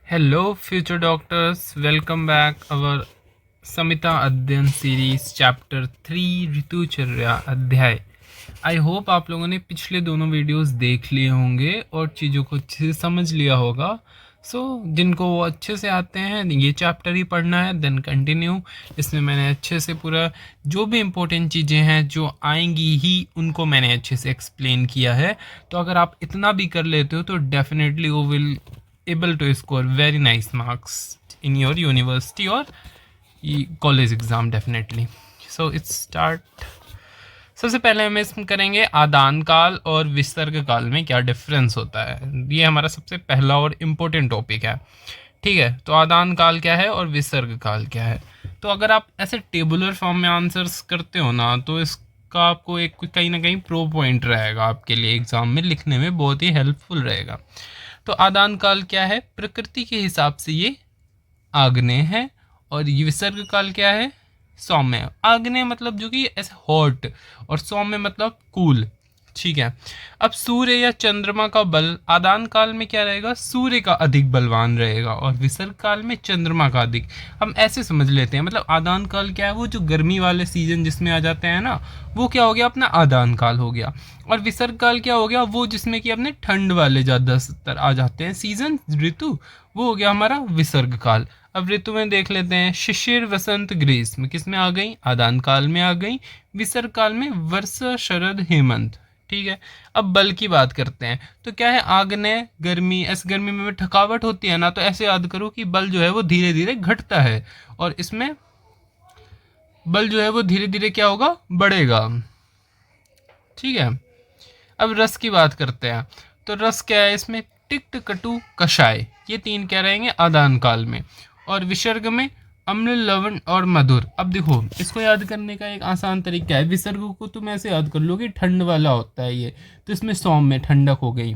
Hello, future doctors. Welcome back our Samita अध्ययन series chapter 3 ऋतुचर्या अध्याय। I hope आप लोगों ने पिछले दोनों वीडियोस देख लिए होंगे और चीज़ों को अच्छे से समझ लिया होगा। जिनको वो अच्छे से आते हैं ये चैप्टर ही पढ़ना है, देन कंटिन्यू। इसमें मैंने अच्छे से पूरा जो भी इम्पोर्टेंट चीज़ें हैं जो आएंगी ही उनको मैंने अच्छे से एक्सप्लेन किया है। तो अगर आप इतना भी कर लेते हो तो डेफिनेटली वो will able to score very nice marks in your university or college exam definitely. So it's start. सबसे पहले हम इसमें करेंगे आदान काल और विसर्ग काल में क्या डिफरेंस होता है। ये हमारा सबसे पहला और इम्पोर्टेंट टॉपिक है। ठीक है, तो आदान काल क्या है और विसर्ग काल क्या है। तो अगर आप ऐसे टेबुलर फॉर्म में आंसर्स करते हो ना तो इसका आपको एक कहीं ना कहीं प्रो पॉइंट रहेगा, आपके लिए एग्जाम में लिखने में बहुत ही हेल्पफुल रहेगा। तो आदान काल क्या है, प्रकृति के हिसाब से ये आग्नेय है, और ये विसर्ग काल क्या है, सौम्य। आग्नेय मतलब जो कि ऐसे हॉट, और सौम्य मतलब कूल। ठीक है, अब सूर्य या चंद्रमा का बल आदान काल में क्या रहेगा, सूर्य का अधिक बलवान रहेगा और विसर्ग काल में चंद्रमा का अधिक। हम ऐसे समझ लेते हैं, मतलब आदान काल क्या है, वो जो गर्मी वाले सीजन जिसमें आ जाते हैं ना, वो क्या हो गया, अपना आदान काल हो गया। और विसर्ग काल क्या हो गया, वो जिसमें कि अपने ठंड वाले ज़्यादातर आ जाते हैं सीजन, ऋतु, वो हो गया हमारा विसर्ग काल। अब ऋतु में देख लेते हैं, शिशिर, वसंत, ग्रीष्म किस में आ गई, आदान काल में आ गई। विसर्ग काल में वर्षा, शरद, हेमंत। ठीक है, अब बल की बात करते हैं तो क्या है, आग्नेय गर्मी। ऐसे गर्मी में थकावट होती है ना, तो ऐसे याद करो कि बल जो है वो धीरे धीरे घटता है, और इसमें बल जो है वो धीरे धीरे क्या होगा, बढ़ेगा। ठीक है, अब रस की बात करते हैं तो रस क्या है, इसमें तिक्त, कटु, कषाय, ये तीन क्या रहेंगे आदान काल में। और विसर्ग में अम्ल, लवण और मधुर। अब देखो, इसको याद करने का एक आसान तरीका है, विसर्ग को तुम ऐसे याद कर लो कि ठंड वाला होता है ये, तो इसमें सौम्य ठंडक हो गई।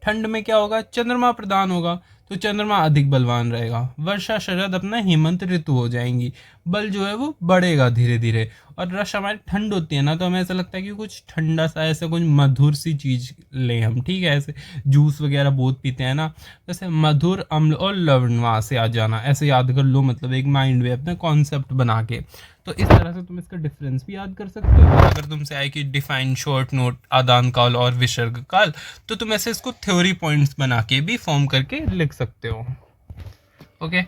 ठंड में क्या होगा, चंद्रमा प्रधान होगा, तो चंद्रमा अधिक बलवान रहेगा। वर्षा, शरद अपना हेमंत ऋतु हो जाएंगी, बल जो है वो बढ़ेगा धीरे धीरे। और रस हमारी ठंड होती है ना, तो हमें ऐसा लगता है कि कुछ ठंडा सा, ऐसा कुछ मधुर सी चीज़ लें हम। ठीक है, ऐसे जूस वगैरह बहुत पीते हैं ना, जैसे मधुर, अम्ल और लवण वहाँ से आ जाना, ऐसे याद कर लो, मतलब एक माइंड में अपना कॉन्सेप्ट बना के। तो इस तरह से तुम इसका डिफरेंस भी याद कर सकते हो। अगर तुमसे आए कि डिफाइन शॉर्ट नोट आदान काल और विसर्ग काल, तो तुम ऐसे इसको थ्योरी पॉइंट्स बना के भी फॉर्म करके लिख सकते हो। ओके,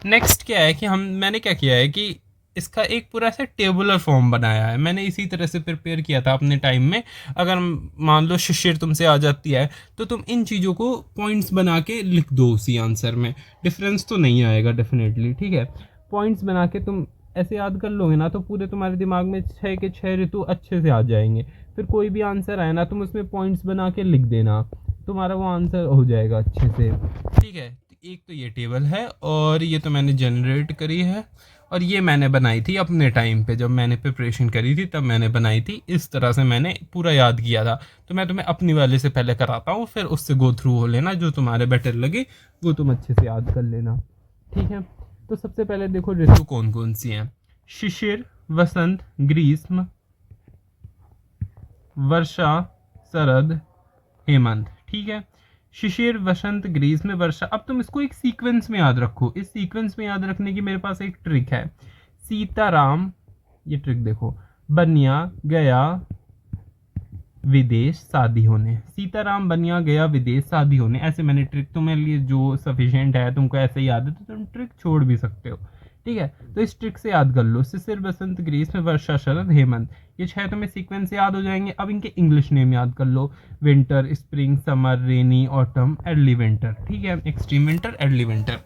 नेक्स्ट क्या है कि मैंने क्या किया है कि इसका एक पूरा ऐसा टेबुलर फॉर्म बनाया है। मैंने इसी तरह से प्रिपेयर किया था अपने टाइम में। अगर मान लो शिशिर तुमसे आ जाती है तो तुम इन चीज़ों को पॉइंट्स बना के लिख दो उसी आंसर में, डिफरेंस तो नहीं आएगा डेफिनेटली। ठीक है, पॉइंट्स बना के तुम ऐसे याद कर लोगे ना, तो पूरे तुम्हारे दिमाग में 6 के 6 ऋतु अच्छे से आ जाएंगे। फिर कोई भी आंसर आए ना, तुम उसमें पॉइंट्स बना के लिख देना, तुम्हारा वो आंसर हो जाएगा अच्छे से। ठीक है, एक तो ये टेबल है, और ये तो मैंने जनरेट करी है, और ये मैंने बनाई थी अपने टाइम पे, जब मैंने प्रिपरेशन करी थी तब मैंने बनाई थी। इस तरह से मैंने पूरा याद किया था। तो मैं तुम्हें अपनी वाले से पहले कराता हूँ, फिर उससे गो थ्रू हो लेना, जो तुम्हारे बेटर लगे वो तुम अच्छे से याद कर लेना। ठीक है, तो सबसे पहले देखो ऋतु कौन कौन सी हैं, शिशिर, वसंत, ग्रीष्म, वर्षा, शरद, हेमंत। ठीक है, शिशिर, वसंत, ग्रीष्म, वर्षा। अब तुम इसको एक सीक्वेंस में याद रखो। इस सीक्वेंस में याद रखने की मेरे पास एक ट्रिक है। सीताराम, ये ट्रिक देखो, बनिया, गया, विदेश, शादी होने। सीताराम, बनिया, गया, विदेश, शादी होने। ऐसे मैंने ट्रिक, तुम्हें लिए जो सफिशिएंट है, तुमको ऐसे याद है तो तुम ट्रिक छोड़ भी सकते हो। ठीक है, तो इस ट्रिक से याद कर लो, शिशिर, वसंत, ग्रीष्म, वर्षा, शरद, हेमंत, ये 6 तुम्हें सीक्वेंस से याद हो जाएंगे। अब इनके इंग्लिश नेम याद कर लो, विंटर, स्प्रिंग, समर, रेनी, ऑटम, अर्ली विंटर। ठीक है, एक्सट्रीम विंटर, अर्ली विंटर।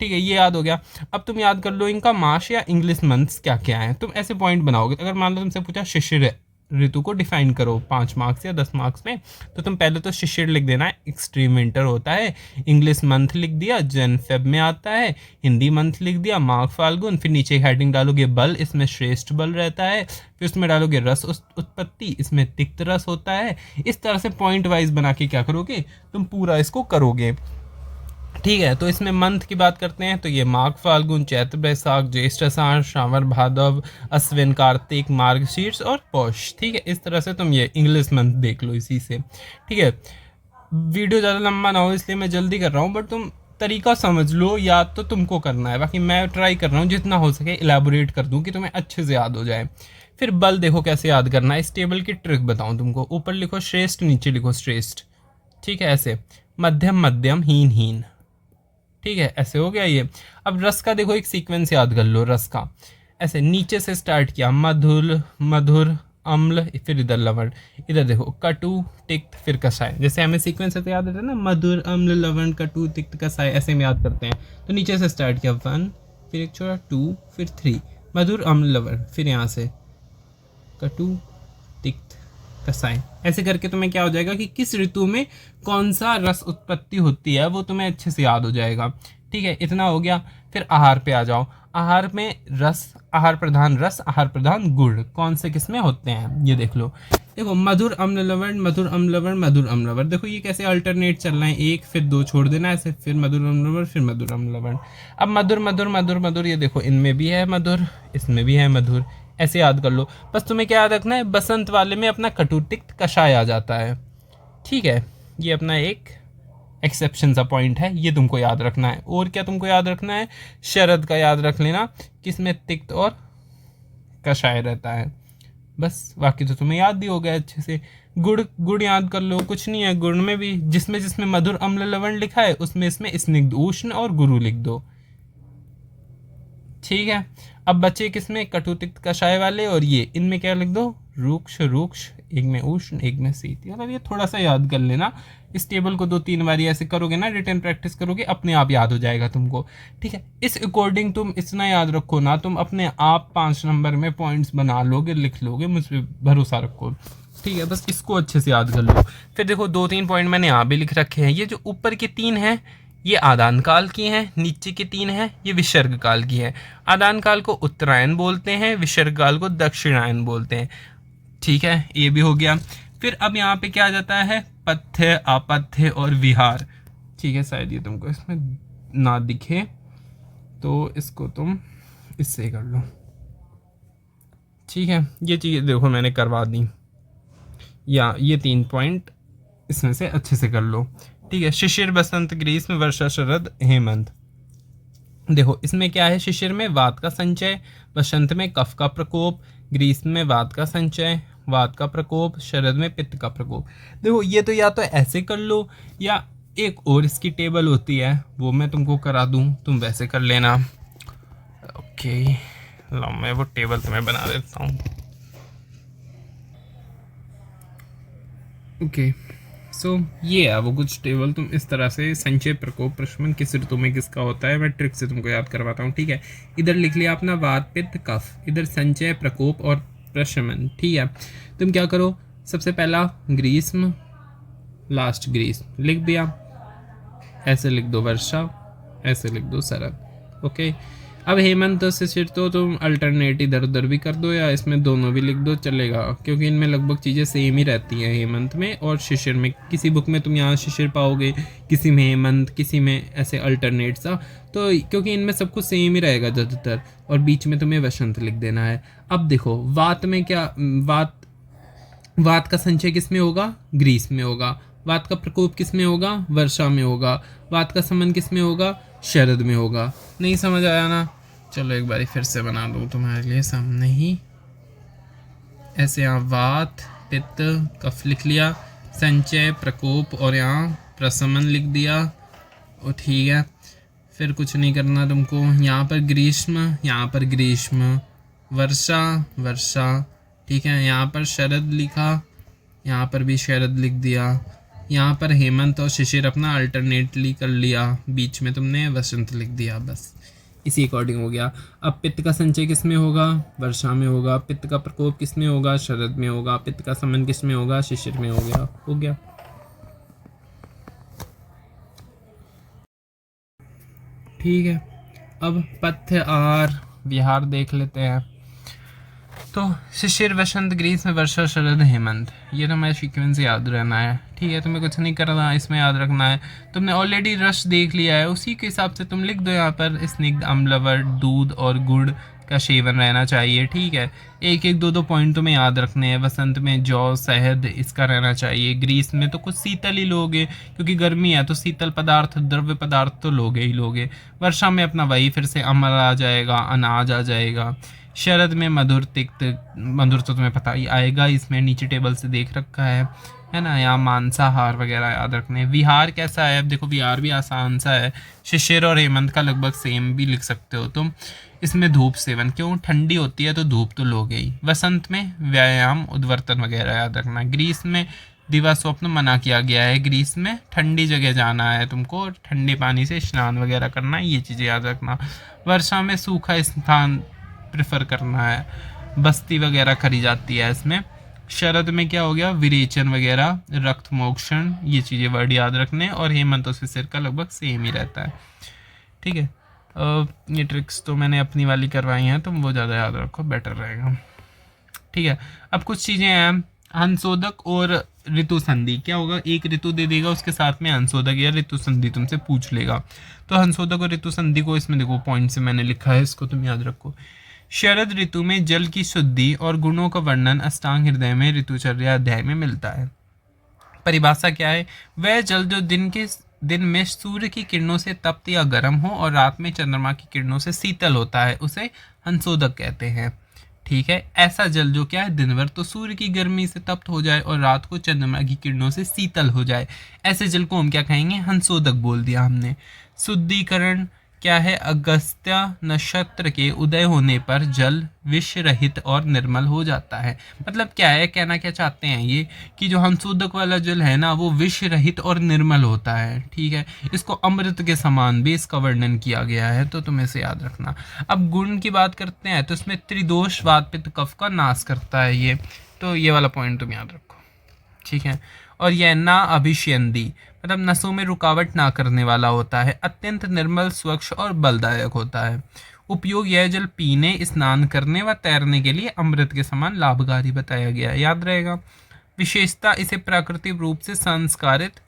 ठीक है, ये याद हो गया। अब तुम याद कर लो इनका मास या इंग्लिश मंथ्स क्या क्या है। तुम ऐसे पॉइंट बनाओगे, अगर मान लो तुमसे पूछा शिशिर ऋतु को डिफाइन करो 5 मार्क्स या 10 मार्क्स में, तो तुम पहले तो शिशिर लिख देना है, एक्सट्रीम विंटर होता है। इंग्लिश मंथ लिख दिया, जन फेब में आता है। हिंदी मंथ लिख दिया, माघ, फाल्गुन। फिर नीचे हेडिंग डालोगे बल, इसमें श्रेष्ठ बल रहता है। फिर उसमें डालोगे रस उत्पत्ति, इसमें तिक्त रस होता है। इस तरह से पॉइंट वाइज बना के क्या करोगे, तुम पूरा इसको करोगे। ठीक है, तो इसमें मंथ की बात करते हैं तो ये माघ, फाल्गुन, चैत्र, बैसाख, ज्येष्ठ, आषाढ़, श्रावण, भादव, अश्विन, कार्तिक, मार्गशीर्ष और पौष। ठीक है, इस तरह से तुम ये इंग्लिश मंथ देख लो इसी से। ठीक है, वीडियो ज़्यादा लंबा ना हो इसलिए मैं जल्दी कर रहा हूँ, बट तुम तरीका समझ लो, या तो तुमको करना है, बाकी मैं ट्राई कर रहा हूँ जितना हो सके इलेबोरेट कर दूँ कि तुम्हें अच्छे से याद हो जाए। फिर बल देखो कैसे याद करना है, इस टेबल की ट्रिक बताऊँ तुमको। ऊपर लिखो श्रेष्ठ, नीचे लिखो श्रेष्ठ, ठीक है ऐसे। मध्यम मध्यम, हीन हीन, ठीक है ऐसे हो गया ये। अब रस का देखो एक सीक्वेंस याद कर लो, रस का ऐसे नीचे से स्टार्ट किया, मधुर मधुर अम्ल, फिर इधर लवण, इधर देखो कटु तिक्त फिर कषाय। जैसे हमें सीक्वेंस है तो याद रहता है ना, मधुर अम्ल लवण कटु तिक्त कषाय, ऐसे में याद करते हैं। तो नीचे से स्टार्ट किया 1, फिर एक छोटा 2, फिर 3, मधुर अम्ल लवण, फिर यहाँ से कटु तिक्त कषाय। ऐसे करके तुम्हें क्या हो जाएगा कि किस ऋतु में कौन सा रस उत्पत्ति होती है वो तुम्हें अच्छे से याद हो जाएगा। ठीक है, इतना हो गया। फिर आहार पे आ जाओ। आहार में रस, आहार प्रधान रस, आहार प्रधान गुण, कौन से किस में होते हैं ये देख लो। देखो मधुर अम्ल लवण, मधुर अम्ल लवण, मधुर अम्ल लवण, देखो ये कैसे अल्टरनेट चल रहे हैं, एक फिर दो छोड़ देना ऐसे, फिर मधुर अम्ल लवण, फिर मधुर अम्ल लवण। अब मधुर मधुर मधुर मधुर, ये देखो इनमें भी है मधुर, इसमें भी है मधुर, ऐसे याद कर लो। बस तुम्हें क्या याद रखना है, बसंत वाले में अपना कटु तिक्त कषाय आ जाता है। ठीक है, ये अपना एक एक्सेप्शन सा पॉइंट है, ये तुमको याद रखना है। और क्या तुमको याद रखना है, शरद का याद रख लेना, किसमें तिक्त और कषाय रहता है। बस बाकी तो तुम्हें याद ही हो गया अच्छे से। गुड़, गुड़ याद कर लो, कुछ नहीं है गुड़ में भी, जिसमें जिसमें मधुर अम्ल लवण लिखा है उसमें इसमें स्निग्ध उष्ण और गुरु लिख दो। ठीक है, अब बचे किसमें, कटु तिक्त कषाय वाले, और ये इनमें क्या लिख दो, रूक्ष रूक्ष, एक में उष्ण एक में शीत। मतलब ये थोड़ा सा याद कर लेना, इस टेबल को 2-3 बार ऐसे करोगे ना, रिटर्न प्रैक्टिस करोगे, अपने आप याद हो जाएगा तुमको। ठीक है, इस अकॉर्डिंग तुम इतना याद रखो ना, तुम अपने आप 5 नंबर में पॉइंट्स बना लोगे, लिख लोगे, मुझ पर भरोसा रखो। ठीक है, बस इसको अच्छे से याद कर लो। फिर देखो 2-3 पॉइंट मैंने यहाँ भी लिख रखे हैं। ये जो ऊपर के 3 हैं ये आदान काल की हैं, नीचे के 3 हैं ये विसर्ग काल की हैं। आदान काल को उत्तरायण बोलते हैं, विसर्ग काल को दक्षिणायन बोलते हैं। ठीक है, ये भी हो गया। फिर अब यहाँ पे क्या आ जाता है, पथ्य, अपथ्य और विहार। ठीक है, शायद ये तुमको इसमें ना दिखे तो इसको तुम इससे कर लो। ठीक है, ये चीज़ देखो मैंने करवा दी, या ये 3 पॉइंट इसमें से अच्छे से कर लो। ठीक है, शिशिर, बसंत, ग्रीष्म, वर्षा, शरद, हेमंत। देखो इसमें क्या है, शिशिर में वात का संचय, बसंत में कफ का प्रकोप, ग्रीष्म में वात का संचय, वात का प्रकोप, शरद में पित्त का प्रकोप। देखो ये तो या तो ऐसे कर लो, या एक और इसकी टेबल होती है वो मैं तुमको करा दूं, तुम वैसे कर लेना। ओके, लो मैं वो टेबल तुम्हें बना देता हूँ। ओके, सो ये है वो कुछ टेबल, तुम इस तरह से संचय, प्रकोप, प्रशमन किस ऋतु में किसका होता है मैं ट्रिक से तुमको याद करवाता हूँ। ठीक है, इधर लिख लिया अपना वात पित्त कफ, इधर संचय, प्रकोप और प्रशमन। ठीक है, तुम क्या करो, सबसे पहला ग्रीष्म, लास्ट ग्रीष्म लिख दिया, ऐसे लिख दो वर्षा, ऐसे लिख दो शरद। ओके, अब हेमंत और शिशिर तो तुम अल्टरनेट इधर उधर भी कर दो, या इसमें दोनों भी लिख दो चलेगा, क्योंकि इनमें लगभग चीज़ें सेम ही रहती हैं, हेमंत में और शिशिर में। किसी बुक में तुम यहाँ शिशिर पाओगे, किसी में हेमंत, किसी में ऐसे अल्टरनेट सा, तो क्योंकि इनमें सब कुछ सेम ही रहेगा ज़्यादातर, और बीच में तुम्हें वसंत लिख देना है। अब देखो वात में क्या, वात का संचय किस में होगा, ग्रीष्म में होगा। वात का प्रकोप किस में होगा, वर्षा में होगा। वात का समन किस में होगा, शरद में होगा। नहीं समझ आया ना, चलो एक बारी फिर से बना दूँ तुम्हारे लिए सामने ही, ऐसे यहाँ वात पित्त कफ लिख लिया, संचय प्रकोप और यहाँ प्रशमन लिख दिया। और ठीक है, फिर कुछ नहीं करना तुमको, यहाँ पर ग्रीष्म, यहाँ पर ग्रीष्म, वर्षा वर्षा। ठीक है, यहाँ पर शरद लिखा, यहाँ पर भी शरद लिख दिया, यहाँ पर हेमंत और शिशिर अपना अल्टरनेटली कर लिया, बीच में तुमने वसंत लिख दिया। बस इसी अकॉर्डिंग हो गया। अब पित्त का संचय किस में होगा, वर्षा में होगा। पित्त का प्रकोप किस में होगा, शरद में होगा। पित्त का समन किस में होगा, शिशिर में हो गया। ठीक है, अब पथ्य, आहार, विहार देख लेते हैं। तो शिशिर, वसंत, ग्रीष्म, वर्षा, शरद, हेमंत, ये तो मेरा सीक्वेंस याद रहना है। ठीक है, तुम्हें कुछ नहीं करना, इसमें याद रखना है। तुमने ऑलरेडी रस देख लिया है, उसी के हिसाब से तुम लिख दो यहाँ पर स्निग्ध, अम्लवर, दूध और गुड़ का सेवन रहना चाहिए। ठीक है, एक एक दो दो पॉइंट तुम्हें याद रखने हैं। वसंत में जौ शहद इसका रहना चाहिए। ग्रीष्म में तो कुछ शीतल ही लोगे, क्योंकि गर्मी है तो शीतल पदार्थ द्रव्य पदार्थ तो लोगे ही लोगे। वर्षा में अपना वही फिर से अमल आ जाएगा, अनाज आ जाएगा। शरद में मधुर तिक्त, मधुर तो तुम्हें पता ही आएगा, इसमें नीचे टेबल से देख रखा है ना। यहाँ मांसाहार वगैरह याद रखने। विहार कैसा है, अब देखो विहार भी आसान सा है। शिशिर और हेमंत का लगभग सेम भी लिख सकते हो तुम। इसमें धूप सेवन, क्यों ठंडी होती है तो धूप तो लोगे ही। वसंत में व्यायाम उद्वर्तन वगैरह याद रखना। ग्रीष्म में दिवा स्वप्न मना किया गया है। ग्रीष्म में ठंडी जगह जाना है तुमको, ठंडे पानी से स्नान वगैरह करना है, ये चीज़ें याद रखना। वर्षा में सूखा स्थान प्रेफर करना है, बस्ती वगैरह करी जाती है इसमें। शरद में क्या हो गया, विरेचन वगैरह, रक्त मोक्षण, ये चीज़ें वर्ड याद रखने। और हेमंत और शिशिर का लगभग सेम ही रहता है। ठीक है, ये ट्रिक्स तो मैंने अपनी वाली करवाई हैं, तुम वो ज़्यादा याद रखो, बेटर रहेगा। ठीक है, अब कुछ चीज़ें हैं। हंसोदक और ऋतु संधि क्या होगा, एक ऋतु दे देगा उसके साथ में हंसोदक या ऋतु संधि तुमसे पूछ लेगा। तो हंसोदक और ऋतु संधि को इसमें देखो पॉइंट से मैंने लिखा है, इसको तुम याद रखो। शरद ऋतु में जल की शुद्धि और गुणों का वर्णन अष्टांग हृदय में ऋतुचर्या अध्याय में मिलता है। परिभाषा क्या है, वह जल जो दिन में सूर्य की किरणों से तप्त या गर्म हो और रात में चंद्रमा की किरणों से शीतल होता है, उसे हंसोदक कहते हैं। ठीक है, ऐसा जल जो क्या है दिन भर तो सूर्य की गर्मी से तप्त हो जाए और रात को चंद्रमा की किरणों से शीतल हो जाए, ऐसे जल को हम क्या कहेंगे, हंसोदक बोल दिया हमने। शुद्धिकरण क्या है, अगस्त्य नक्षत्र के उदय होने पर जल विष रहित और निर्मल हो जाता है। मतलब क्या है, कहना क्या चाहते हैं ये कि जो हंसोदक वाला जल है ना वो विष रहित और निर्मल होता है। ठीक है, इसको अमृत के समान भी इसका वर्णन किया गया है, तो तुम्हें इसे याद रखना। अब गुण की बात करते हैं तो इसमें त्रिदोष वात पित्त कफ का नाश करता है ये, तो ये वाला पॉइंट तुम याद रखो। ठीक है, और यह ना अभिष्यंदी मतलब नसों में रुकावट ना करने वाला होता है। अत्यंत निर्मल, स्वच्छ और बलदायक होता है। उपयोग, यह जल पीने, स्नान करने व तैरने के लिए अमृत के समान लाभकारी बताया गया है, याद रहेगा। विशेषता, इसे प्राकृतिक रूप से संस्कारित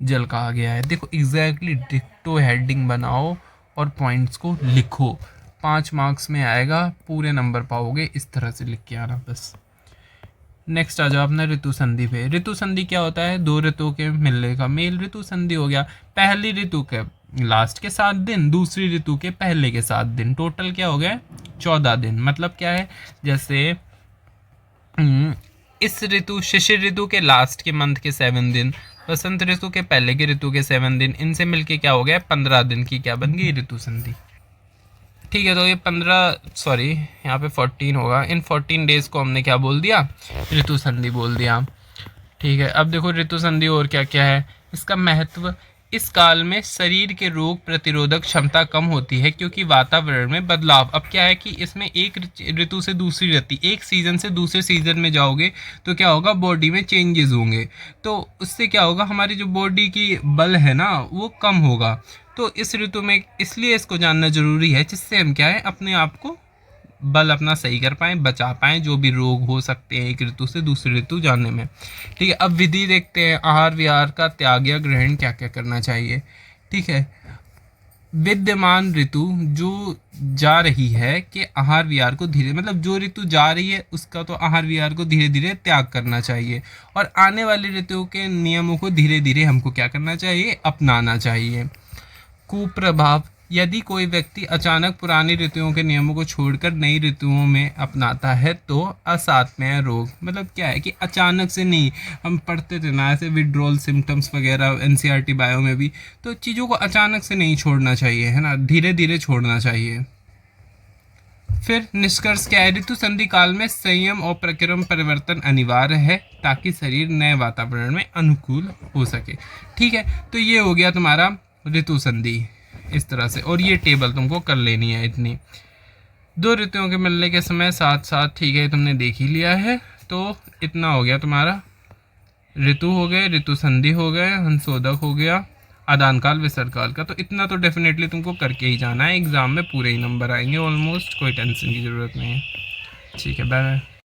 जल कहा गया है। देखो एग्जैक्टली डिक्टो हेडिंग बनाओ और पॉइंट्स को लिखो, 5 मार्क्स में आएगा, पूरे नंबर पाओगे, इस तरह से लिख के आना बस। नेक्स्ट आ जाओ अपना ऋतु संधि पे। ऋतु संधि क्या होता है, दो ऋतुओं के मिलने का मेल ऋतु संधि हो गया। पहली ऋतु के लास्ट के 7 दिन, दूसरी ऋतु के पहले के 7 दिन, टोटल क्या हो गया 14 दिन। मतलब क्या है, जैसे इस ऋतु शिशिर ऋतु के लास्ट के मंथ के 7 दिन, वसंत ऋतु के पहले के ऋतु के 7 दिन, इनसे मिलके क्या हो गया 15 दिन की क्या बन गई ऋतु संधि। ठीक है, तो ये 15 यहाँ पे 14 होगा। इन 14 डेज को हमने क्या बोल दिया, ऋतु संधि बोल दिया। ठीक है, अब देखो ऋतु संधि और क्या क्या है, इसका महत्व। इस काल में शरीर के रोग प्रतिरोधक क्षमता कम होती है क्योंकि वातावरण में बदलाव। अब क्या है कि इसमें एक ऋतु से दूसरी ऋतु, एक सीज़न से दूसरे सीज़न में जाओगे तो क्या होगा, बॉडी में चेंजेस होंगे, तो उससे क्या होगा, हमारी जो बॉडी की बल है ना वो कम होगा। तो इस ऋतु में इसलिए इसको जानना जरूरी है, जिससे हम क्या है अपने आप को बल अपना सही कर पाएँ, बचा पाएँ जो भी रोग हो सकते हैं एक ऋतु से दूसरी ऋतु जाने में। ठीक है, अब विधि देखते हैं, आहार विहार का त्याग या ग्रहण क्या क्या करना चाहिए। ठीक है, विद्यमान ऋतु जो जा रही है कि आहार विहार को धीरे, मतलब जो ऋतु जा रही है उसका तो आहार विहार को धीरे धीरे त्याग करना चाहिए, और आने वाली ऋतुओं के नियमों को धीरे धीरे हमको क्या करना चाहिए, अपनाना चाहिए। कुप्रभाव, यदि कोई व्यक्ति अचानक पुरानी ऋतुओं के नियमों को छोड़कर नई ऋतुओं में अपनाता है तो असात्मय रोग, मतलब क्या है कि अचानक से नहीं, हम पढ़ते थे ना ऐसे विड्रॉल सिम्टम्स वगैरह एनसीईआरटी बायो में भी, तो चीज़ों को अचानक से नहीं छोड़ना चाहिए, है ना, धीरे धीरे छोड़ना चाहिए। फिर निष्कर्ष क्या है, ऋतु संधि काल में संयम और प्रक्रम परिवर्तन अनिवार्य है ताकि शरीर नए वातावरण में अनुकूल हो सके। ठीक है, तो ये हो गया तुम्हारा ऋतु संधि इस तरह से, और ये टेबल तुमको कर लेनी है इतनी। दो ऋतुओं के मिलने के समय साथ साथ, ठीक है तुमने देख ही लिया है, तो इतना हो गया तुम्हारा, ऋतु हो गए, ऋतु संधि हो गए, हंसोदक हो गया, आदान काल विसर्ग काल का, तो इतना तो डेफिनेटली तुमको करके ही जाना है, एग्जाम में पूरे ही नंबर आएंगे ऑलमोस्ट, कोई टेंशन की ज़रूरत नहीं है। ठीक है, बाय बाय।